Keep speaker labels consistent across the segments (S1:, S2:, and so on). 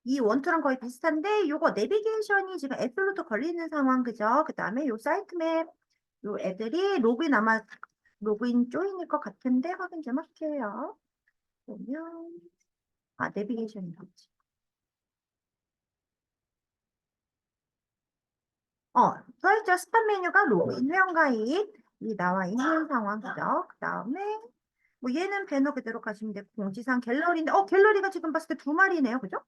S1: 이 원투랑 거의 비슷한데 요거 내비게이션이 지금 애플로도 걸리는 상황 그죠? 그 다음에 요 사이트 맵 요 애들이 로그인 아마 로그인 조인일 것 같은데 확인 좀 할게요. 보면 내비게이션이 뭐지? 써있죠. 스팟 메뉴가 로그인 회원가입이 나와 있는 상황이죠. 그 다음에 뭐 얘는 배너 그대로 가시면 되고 공지사항 갤러리인데 갤러리가 지금 봤을 때 두 마리네요. 그죠?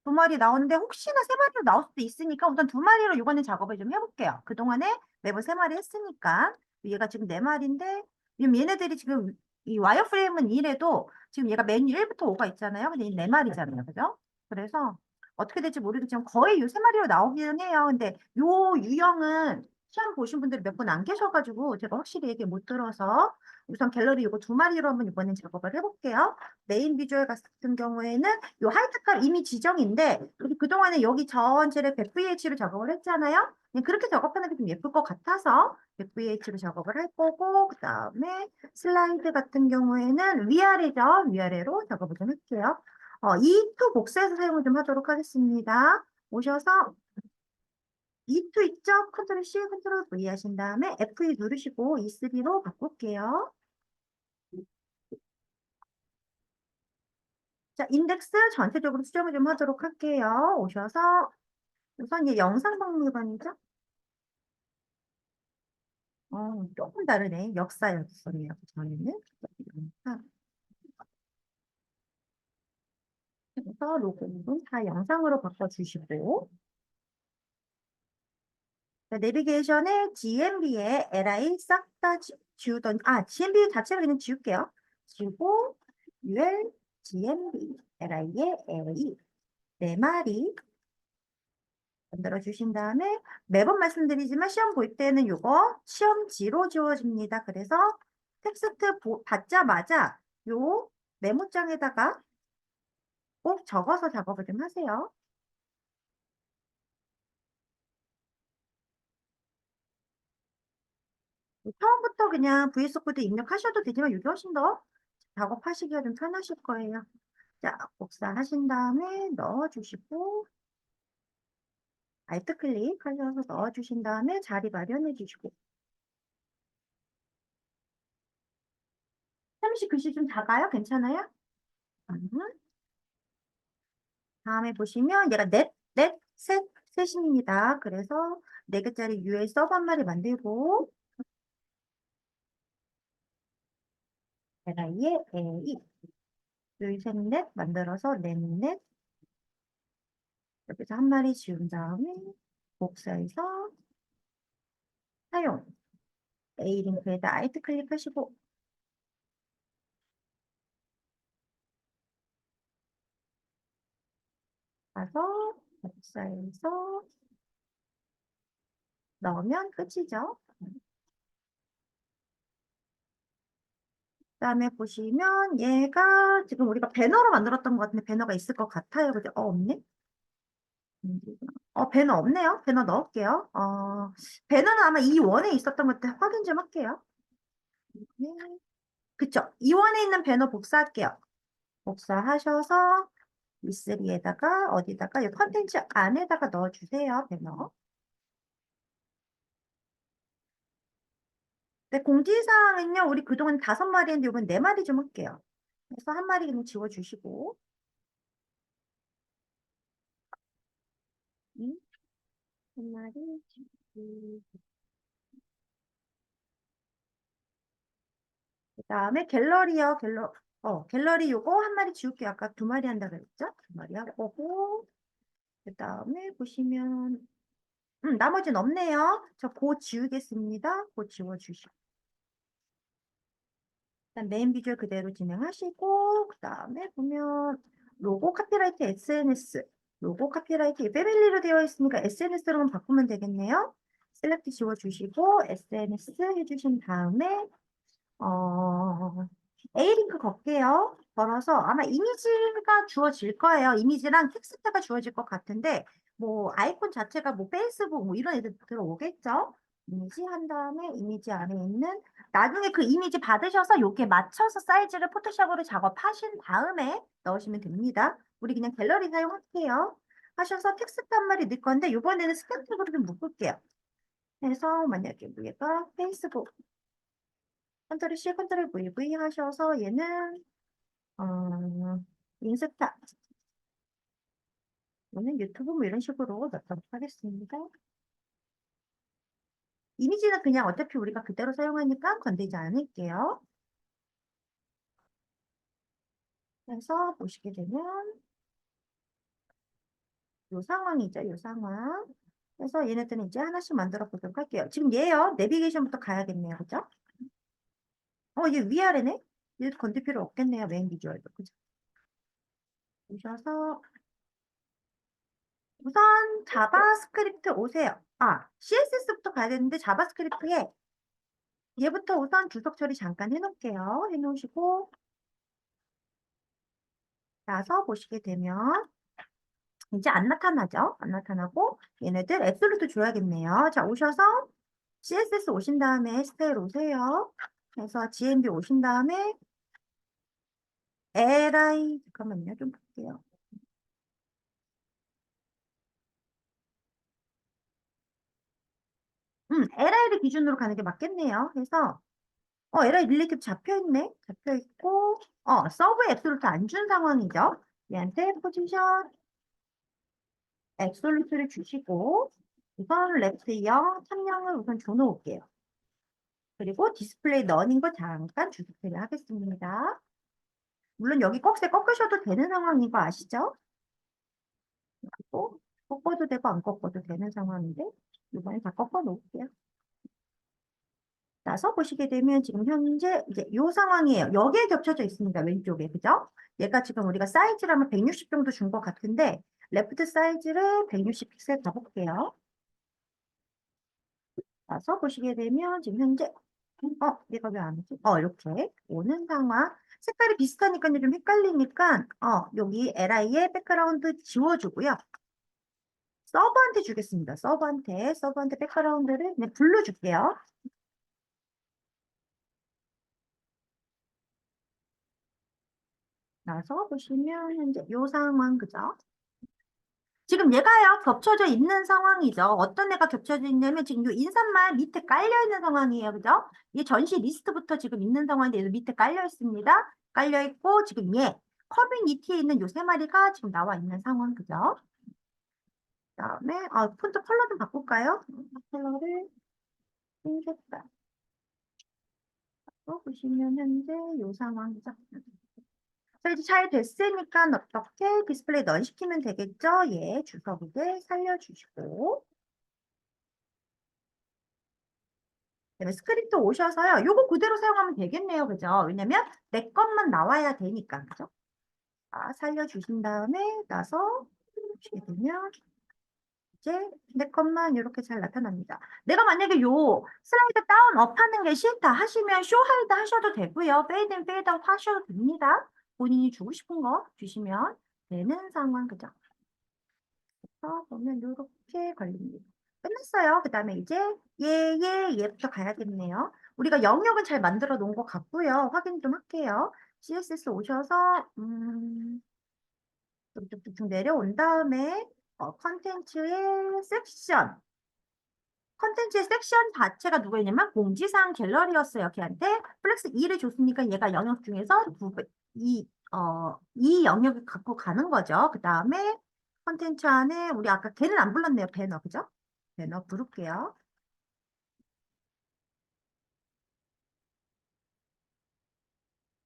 S1: 두 마리 나오는데 혹시나 세 마리로 나올 수도 있으니까 우선 두 마리로 이번에 작업을 좀 해볼게요. 그동안에 매번 세 마리 했으니까 얘가 지금 네 마리인데 지금 얘네들이 지금 이 와이어프레임은 이래도 지금 얘가 메뉴 1부터 5가 있잖아요. 근데 이 네 마리잖아요. 그죠? 그래서 어떻게 될지 모르겠지만 거의 요 세 마리로 나오기는 해요. 근데 요 유형은 시험 보신 분들이 몇 분 안 계셔가지고 제가 확실히 얘기 못 들어서 우선 갤러리 요거 두 마리로 한번 이번엔 작업을 해볼게요. 메인 비주얼 같은 경우에는 요 하이트값 이미 지정인데 우리 그동안에 여기 전체를 FEH로 작업을 했잖아요. 그냥 그렇게 작업하는 게 좀 예쁠 것 같아서 FEH로 작업을 할 거고 그 다음에 슬라이드 같은 경우에는 위아래죠. 위아래로 작업을 좀 할게요. E2 복사해서 사용을 좀 하도록 하겠습니다. 오셔서 E2 있죠? 컨트롤 C, 컨트롤 V 하신 다음에 F2 누르시고 E3로 바꿀게요. 자, 인덱스 전체적으로 수정을 좀 하도록 할게요. 오셔서 우선 이 영상박물관이죠? 조금 다르네. 역사였었네요. 전에는. 그래서 로고 부분 다 영상으로 바꿔주시고 자, 내비게이션에 GMB에 LI 싹 다 지우던 GMB 자체를 그냥 지울게요. 지우고 UL GMB LI에 LE 네 마리 만들어 주신 다음에 매번 말씀드리지만 시험 볼 때는 요거 시험지로 지워집니다. 그래서 텍스트 받자마자 요 메모장에다가 꼭 적어서 작업을 좀 하세요. 처음부터 그냥 VS 코드 입력하셔도 되지만 이게 훨씬 더 작업하시기가 좀 편하실 거예요. 자, 복사하신 다음에 넣어주시고 알트 클릭하셔서 넣어주신 다음에 자리 마련해 주시고 잠시 글씨 좀 작아요? 괜찮아요? 음. 다음에 보시면 얘가 셋입니다. 그래서 4개짜리 UL 서브 한 마리 만들고 제가 이에 A, 둘, 셋, 넷 만들어서 넷 여기서 한 마리 지운 다음에 복사해서 사용 A 링크에다 알트 클릭하시고 가서 복사해서 넣으면 끝이죠. 그다음에 보시면 얘가 지금 우리가 배너로 만들었던 것 같은데 배너가 있을 것 같아요. 그죠? 없네? 배너 없네요. 배너 넣을게요. 배너는 아마 이 원에 있었던 것 같아. 확인 좀 할게요. 네. 그쵸? 이 원에 있는 배너 복사할게요. 복사하셔서 위3에다가 어디다가 이 컨텐츠 안에다가 넣어주세요. 배너. 네, 공지사항은요. 우리 그동안 5마리인데 이번 4마리 좀 할게요. 그래서 한 마리 그냥 지워주시고 한 마리 지우고 그다음에 갤러리요. 갤러리 요거 한 마리 지울게요. 아까 두 마리 한다 그랬죠? 두 마리 하고 그다음에 보시면 나머지는 없네요. 저 고 지우겠습니다. 고 지워주시고 일단 메인 비주얼 그대로 진행하시고 그다음에 보면 로고 카피라이트 SNS 로고 카피라이트 패밀리로 되어 있으니까 SNS로 바꾸면 되겠네요. 셀렉트 지워주시고 SNS 해주신 다음에 어, A링크 걸게요. 걸어서 아마 이미지가 주어질 거예요. 이미지랑 텍스트가 주어질 것 같은데 뭐 아이콘 자체가 뭐 페이스북 뭐 이런 애들 들어오겠죠? 이미지 한 다음에 이미지 안에 있는 나중에 그 이미지 받으셔서 여기에 맞춰서 사이즈를 포토샵으로 작업하신 다음에 넣으시면 됩니다. 우리 그냥 갤러리 사용할게요. 하셔서 텍스트 한 마리 넣을 건데 이번에는 스냅백으로 좀 묶을게요. 그래서 만약에 위에가 페이스북 컨트롤 C, 컨트롤 V 하셔서 얘는 인스타, 얘는 유튜브 뭐 이런 식으로 넣도록 하겠습니다. 이미지는 그냥 어차피 우리가 그대로 사용하니까 건들지 않을게요. 그래서 보시게 되면 이 상황이죠. 이 상황. 그래서 얘네들은 이제 하나씩 만들어 보도록 할게요. 지금 얘요. 내비게이션부터 가야겠네요. 그죠? 얘 위아래네? 얘 건들 필요 없겠네요. 메인 비주얼도. 그죠? 오셔서 우선 자바스크립트 오세요. CSS부터 가야 되는데 자바스크립트에 얘부터 우선 주석 처리 잠깐 해놓을게요. 해놓으시고 나서 보시게 되면 이제 안 나타나죠? 안 나타나고 얘네들 앱솔루트 줘야겠네요. 자, 오셔서 CSS 오신 다음에 스타일 오세요. 그래서 GMB 오신 다음에 LI 잠깐만요. 좀 볼게요. LI를 기준으로 가는 게 맞겠네요. 그래서 LI 릴레이티브 잡혀있네. 잡혀있고 서브 앱솔루트 안 준 상황이죠. 얘한테 포지션 앱솔루트를 주시고 우선 랩트 0, 3명을 우선 줘놓을게요. 그리고 디스플레이 너닝 거 잠깐 주석처리 하겠습니다. 물론 여기 꺽쇠 꺾으셔도 되는 상황인 거 아시죠? 그리고 꺾어도 되고 안 꺾어도 되는 상황인데 이번에 다 꺾어 놓을게요. 나서 보시게 되면 지금 현재 이제 이 상황이에요. 여기에 겹쳐져 있습니다. 왼쪽에. 그죠? 얘가 지금 우리가 사이즈라면 160 정도 준 것 같은데 레프트 사이즈를 160 픽셀 가볼게요. 나서 보시게 되면 지금 현재 얘가 왜 안 오지? 이렇게 오는 상황. 색깔이 비슷하니까 좀 헷갈리니까 여기 LI의 백그라운드 지워주고요. 서버한테 주겠습니다. 서버한테 백그라운드를 그냥 블루 줄게요. 나서 보시면 현재 요 상황 그죠? 지금 얘가요 겹쳐져 있는 상황이죠. 어떤 애가 겹쳐져 있냐면 지금 요 인사말 밑에 깔려 있는 상황이에요. 그죠? 이 전시 리스트부터 지금 있는 상황인데 얘도 밑에 깔려 있습니다. 깔려 있고 지금 얘 커뮤니티에 있는 요 세 마리가 지금 나와 있는 상황 그죠? 그다음에 폰트 컬러 좀 바꿀까요? 컬러를 흰색깔 보시면 현재 요 상황이죠. 자, 이제 잘 됐으니까 어떻게 디스플레이 넌 시키면 되겠죠? 예, 주석이게 살려주시고. 그다음에 스크립트 오셔서요. 요거 그대로 사용하면 되겠네요. 그죠? 왜냐면 내 것만 나와야 되니까. 그죠? 살려주신 다음에 나서 보시게 되면 이제 내 것만 이렇게 잘 나타납니다. 내가 만약에 요 슬라이드 다운 업 하는 게 싫다 하시면 쇼 하이드 하셔도 되고요. 페이드 인 페이드 아웃 하셔도 됩니다. 본인이 주고 싶은 거 주시면 되는 상황. 그죠? 보면 이렇게 걸립니다. 끝났어요. 그 다음에 이제 얘부터 가야겠네요. 우리가 영역은 잘 만들어 놓은 것 같고요. 확인 좀 할게요. CSS 오셔서 쭉쭉쭉 내려온 다음에 컨텐츠의 섹션 컨텐츠의 섹션 자체가 누구였냐면 공지사항 갤러리였어요. 걔한테 플렉스 2를 줬으니까 얘가 영역 중에서 이 영역을 갖고 가는 거죠. 그 다음에 컨텐츠 안에 우리 아까 걔는 안 불렀네요. 배너 그죠? 배너 부를게요.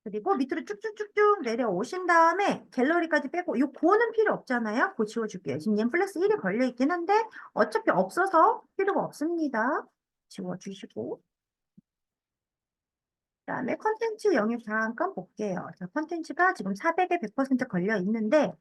S1: 그리고 밑으로 쭉쭉쭉쭉 내려오신 다음에 갤러리까지 빼고 이 고는 필요 없잖아요. 고 지워줄게요. 지금 얘는 플렉스 1이 걸려있긴 한데 어차피 없어서 필요가 없습니다. 지워주시고 그다음에 컨텐츠 영역 잠깐 볼게요. 자, 컨텐츠가 지금 400에 100% 걸려 있는데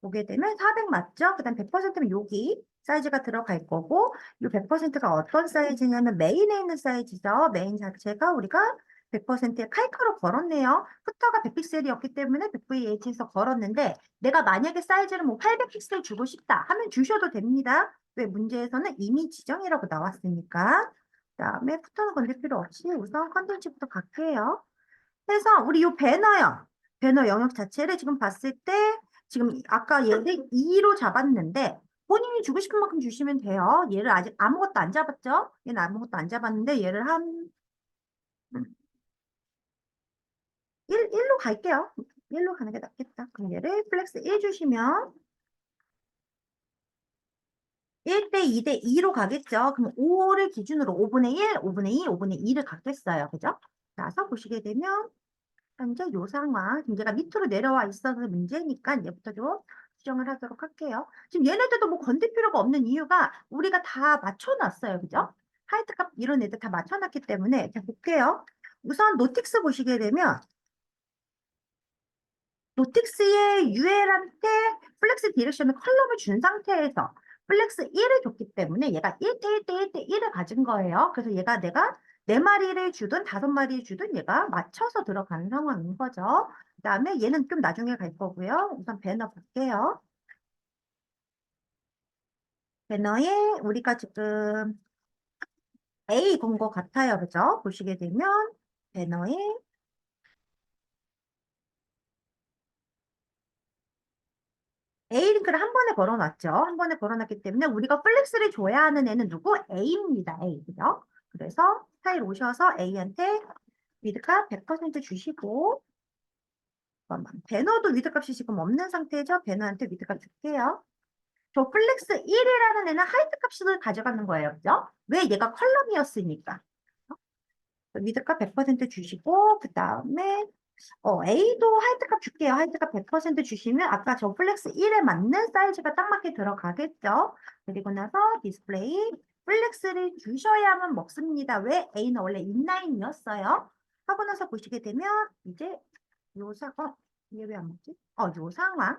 S1: 보게 되면 400 맞죠? 그다음 100%면 여기 사이즈가 들어갈 거고 이 100%가 어떤 사이즈냐면 메인에 있는 사이즈죠. 메인 자체가 우리가 100%에 칼가루 걸었네요. 푸터가 100픽셀이었기 때문에 100VH에서 걸었는데 내가 만약에 사이즈를 뭐 800픽셀 주고 싶다 하면 주셔도 됩니다. 왜 문제에서는 이미 지정이라고 나왔으니까. 그다음에 푸터는 건들 필요 없이 우선 컨텐츠부터 갈게요. 그래서 우리 이 배너요. 배너 영역 자체를 지금 봤을 때 지금 아까 얘를 2로 잡았는데 본인이 주고 싶은 만큼 주시면 돼요. 얘를 아직 아무것도 안 잡았죠? 얘는 아무것도 안 잡았는데 얘를 한 1로 갈게요. 1로 가는 게 낫겠다. 그럼 얘를 플렉스 1 주시면 1대 2대 2로 가겠죠. 그럼 5를 기준으로 5분의 1, 5분의 2, 5분의 2를 갖겠어요. 그죠? 그래서 보시게 되면 현재 요 상황, 문제가 밑으로 내려와 있어서 문제니까 얘부터 좀 수정을 하도록 할게요. 지금 얘네들도 뭐 건들 필요가 없는 이유가 우리가 다 맞춰놨어요. 그죠? 하이트 값 이런 애들 다 맞춰놨기 때문에 자 볼게요. 우선 노틱스 보시게 되면 노틱스의 UL한테 플렉스 디렉션을 컬럼을 준 상태에서 플렉스 1을 줬기 때문에 얘가 1대 1대 1대 1을 가진 거예요. 그래서 얘가 내가 4마리를 주든 5마리를 주든 얘가 맞춰서 들어가는 상황인 거죠. 그 다음에 얘는 좀 나중에 갈 거고요. 우선 배너 볼게요. 배너에 우리가 지금 A 건 거 같아요. 그죠? 보시게 되면 배너에 A 링크를 한 번에 걸어놨죠. 한 번에 걸어놨기 때문에 우리가 플렉스를 줘야 하는 애는 누구? A입니다. A. 그죠? 그래서 스타일 오셔서 A한테 위드값 100% 주시고 잠깐만. 배너도 위드값이 지금 없는 상태죠. 배너한테 위드값 줄게요. 저 플렉스 1이라는 애는 하이트 값을 가져가는 거예요. 그죠? 왜? 얘가 컬럼이었으니까. 위드값 100% 주시고 그 다음에 A도 하이트값 줄게요. 하이트값 100% 주시면 아까 저 플렉스 1에 맞는 사이즈가 딱 맞게 들어가겠죠. 그리고 나서 디스플레이 플렉스를 주셔야만 먹습니다. 왜? A는 원래 인라인이었어요. 하고 나서 보시게 되면 이제 요 얘 왜 안 먹지? 요 상황이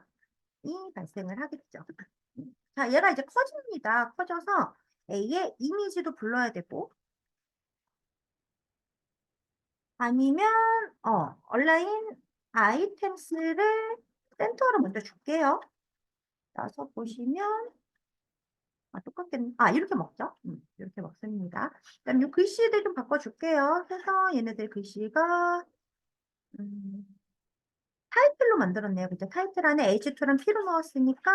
S1: 발생을 하겠죠. 자, 얘가 이제 커집니다. 커져서 A의 이미지도 불러야 되고 아니면 온라인 아이템스를 센터로 먼저 줄게요. 나서 보시면 똑같겠네. 이렇게 먹죠. 이렇게 먹습니다. 그다음 이 글씨들 좀 바꿔줄게요. 그래서 얘네들 글씨가 음, 타이틀로 만들었네요. 그죠? 타이틀 안에 H2랑 P로 넣었으니까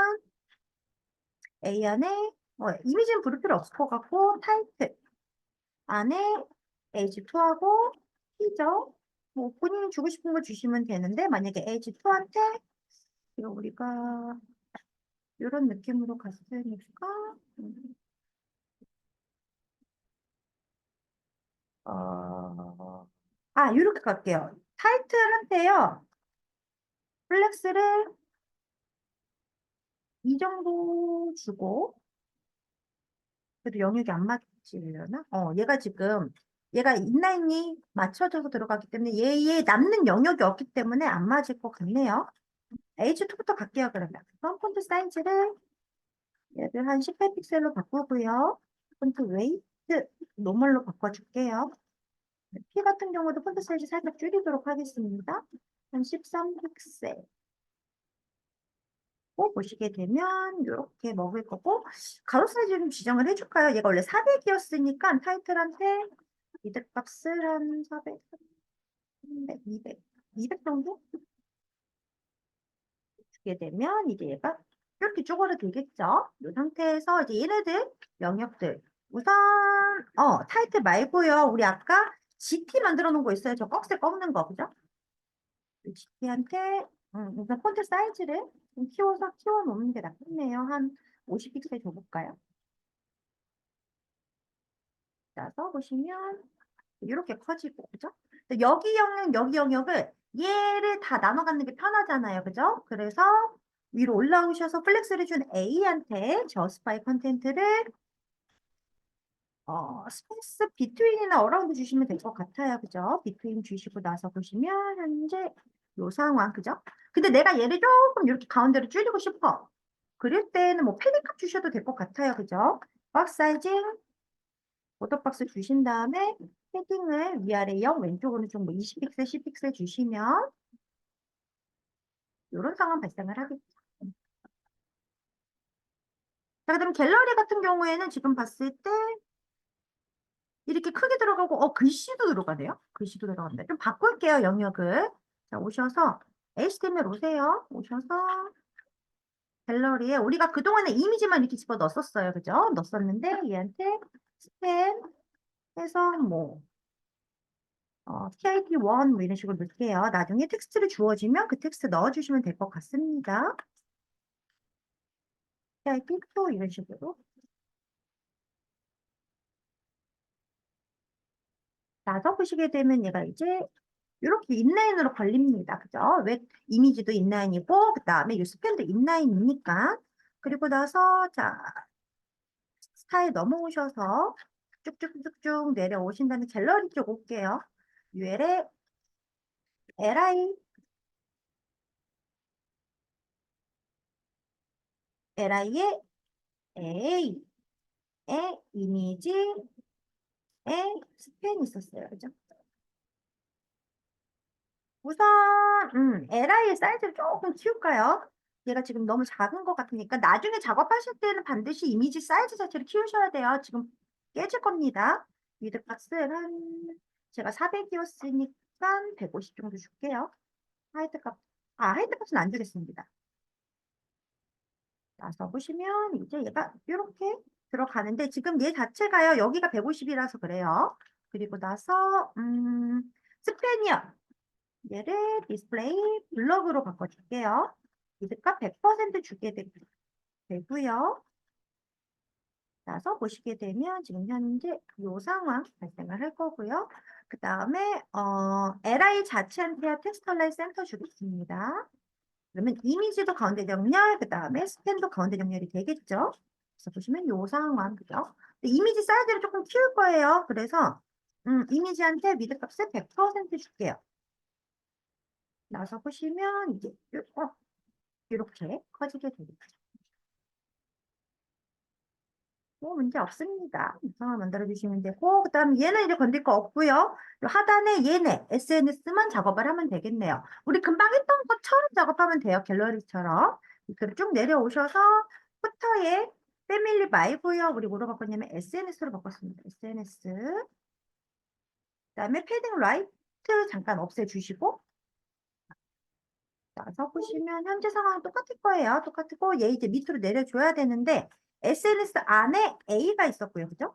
S1: A 안에 이미지는 부를 필요 없을 것 같고 타이틀 안에 H2하고 P죠. 뭐 본인이 주고 싶은 거 주시면 되는데 만약에 H2한테 이거 우리가 이런 느낌으로 갔으니까 이렇게 갈게요. 타이틀한테요. 플렉스를 이 정도 주고 그래도 영역이 안 맞지려나? 얘가 지금 얘가 인라인이 맞춰져서 들어가기 때문에 얘의 남는 영역이 없기 때문에 안 맞을 것 같네요. H2부터 갈게요, 그러면. 폰트 사이즈를 얘를 한 18픽셀로 바꾸고요. 폰트 웨이트 노멀로 바꿔줄게요. P 같은 경우도 폰트 사이즈 살짝 줄이도록 하겠습니다. 한 13픽셀. 보시게 되면 이렇게 먹을 거고 가로 사이즈 좀 지정을 해줄까요? 얘가 원래 400이었으니까 타이틀한테 미드값을 한 400, 300, 200 정도 주게 되면 이제 얘가 이렇게 쪼그라들겠죠? 이 상태에서 이제 얘네들 영역들 우선 타이틀 말고요. 우리 아까 GT 만들어 놓은 거 있어요. 저 꺽쇠 꺾는 거 그죠? GT한테 우선 폰트 사이즈를 좀 키워 놓는 게 낫겠네요. 한 50픽셀 줘볼까요? 따서 보시면 이렇게 커지고 그죠? 여기 영역, 여기 영역을 얘를 다 나눠 갖는 게 편하잖아요. 그죠? 그래서 위로 올라오셔서 플렉스를 준 A한테 저스파이 컨텐트를 스페이스 비트윈이나 어라운드 주시면 될 것 같아요. 그죠? 비트윈 주시고 나서 보시면 현재 요 상황 그죠? 근데 내가 얘를 조금 이렇게 가운데로 줄이고 싶어. 그럴 때는 뭐 패딩값 주셔도 될 것 같아요. 그죠? 박스 사이징, 오토박스 주신 다음에 패딩을 위아래 0, 왼쪽으로 좀 뭐 20픽셀, 10픽셀 주시면 이런 상황 발생을 하겠죠. 자, 그럼 갤러리 같은 경우에는 지금 봤을 때 이렇게 크게 들어가고, 글씨도 들어가네요. 글씨도 들어갑니다. 좀 바꿀게요, 영역을. 자, 오셔서 HTML 오세요. 오셔서 갤러리에 우리가 그동안에 이미지만 이렇게 집어 넣었었어요. 그죠? 넣었었는데 얘한테 스팸 해서 뭐 TIP1 뭐 이런 식으로 넣을게요. 나중에 텍스트를 주어지면 그 텍스트 넣어주시면 될 것 같습니다. TIP2 이런 식으로. 나서 보시게 되면 얘가 이제 이렇게 인라인으로 걸립니다. 그죠? 왜 이미지도 인라인이고 그 다음에 이 스팸도 인라인이니까. 그리고 나서 자 스타일 넘어오셔서 쭉쭉쭉쭉 내려오신 다음에 갤러리 쪽 올게요. UL에 LI LI에 A에 이미지에 스팸이 있었어요. 그죠? 우선 LI의 사이즈를 조금 키울까요? 얘가 지금 너무 작은 것 같으니까 나중에 작업하실 때는 반드시 이미지 사이즈 자체를 키우셔야 돼요. 지금 깨질 겁니다. 위드 값을 제가 400이었으니까 150 정도 줄게요. 하이트 값, 하이트 값은 안 주겠습니다. 자, 써보시면 이제 얘가 이렇게 들어가는데 지금 얘 자체가요. 여기가 150이라서 그래요. 그리고 나서 스페니어 얘를 디스플레이 블럭으로 바꿔줄게요. 이드값 100% 주게 되고요. 나서 보시게 되면 지금 현재 이 상황 발생을 할 거고요. 그 다음에 LI 자체한테 텍스트라인 센터 주겠습니다. 그러면 이미지도 가운데 정렬, 그 다음에 스캔도 가운데 정렬이 되겠죠. 그래서 보시면 이 상황, 그죠? 근데 이미지 사이즈를 조금 키울 거예요. 그래서 이미지한테 미드 값을 100% 줄게요. 나서 보시면 이제 이렇게 커지게 되겠죠. 뭐 문제 없습니다. 이 상황 만들어주시면 되고, 그 다음 얘는 이제 건들 거 없고요. 요 하단에 얘네 SNS만 작업을 하면 되겠네요. 우리 금방 했던 것처럼 작업하면 돼요. 갤러리처럼. 이렇게 쭉 내려오셔서 부터에 패밀리 말고요. 우리 뭐로 바꿨냐면 SNS로 바꿨습니다. SNS. 그다음에 패딩 라이트 잠깐 없애주시고 자, 보시면 현재 상황은 똑같을 거예요. 똑같고 얘 이제 밑으로 내려줘야 되는데 SNS 안에 A가 있었고요. 그죠?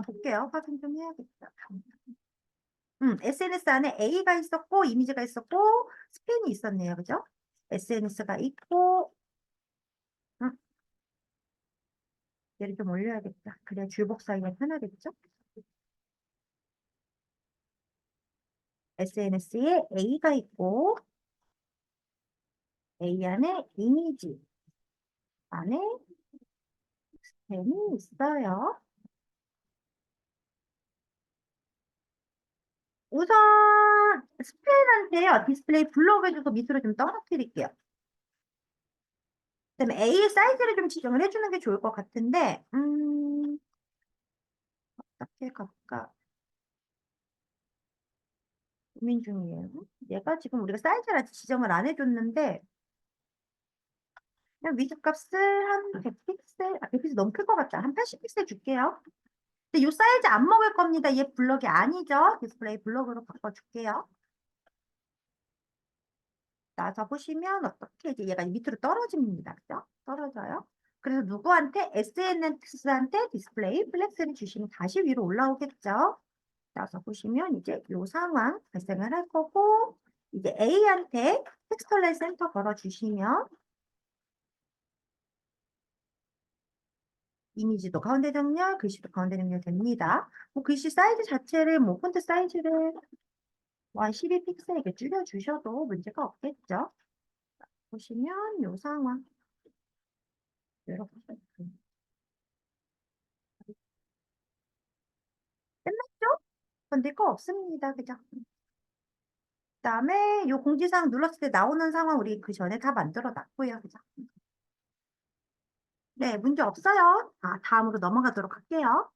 S1: 볼게요. 확인 좀 해야겠다. SNS 안에 A가 있었고 이미지가 있었고 스팬이 있었네요. 그죠? SNS가 있고 얘를 좀 올려야겠다. 그래야 줄복사기가 편하겠죠? SNS에 A가 있고 A 안에 이미지 안에 스팸이 있어요. 우선 스팸한테요. 디스플레이 블록 해줘서 밑으로 좀 떨어뜨릴게요. 그다음에 A의 사이즈를 좀 지정을 해주는 게 좋을 것 같은데 어떻게 갈까? 고민 중이에요. 얘가 지금 우리가 사이즈를 아직 지정을 안 해줬는데 그냥 위드 값을 한 100픽셀, 100픽셀 너무 클 것 같다. 한 80픽셀 줄게요. 근데 이 사이즈 안 먹을 겁니다. 얘 블럭이 아니죠. 디스플레이 블럭으로 바꿔줄게요. 나서 보시면 어떻게 이제 얘가 밑으로 떨어집니다. 그죠? 떨어져요. 그래서 누구한테 SNS한테 디스플레이 플렉스를 주시면 다시 위로 올라오겠죠. 나서 보시면 이제 이 상황 발생을 할 거고 이제 A한테 텍스처럴 센터 걸어 주시면 이미지도 가운데 정렬, 글씨도 가운데 정렬 됩니다. 뭐 글씨 사이즈 자체를 뭐 폰트 사이즈를 12픽셀 이렇게 줄여 주셔도 문제가 없겠죠. 보시면 이 상황 이렇게 끝났죠? 건들 거 없습니다. 그죠? 그다음에 이 공지사항 눌렀을 때 나오는 상황 우리 그 전에 다 만들어 놨고요. 그죠? 네, 문제 없어요. 다음으로 넘어가도록 할게요.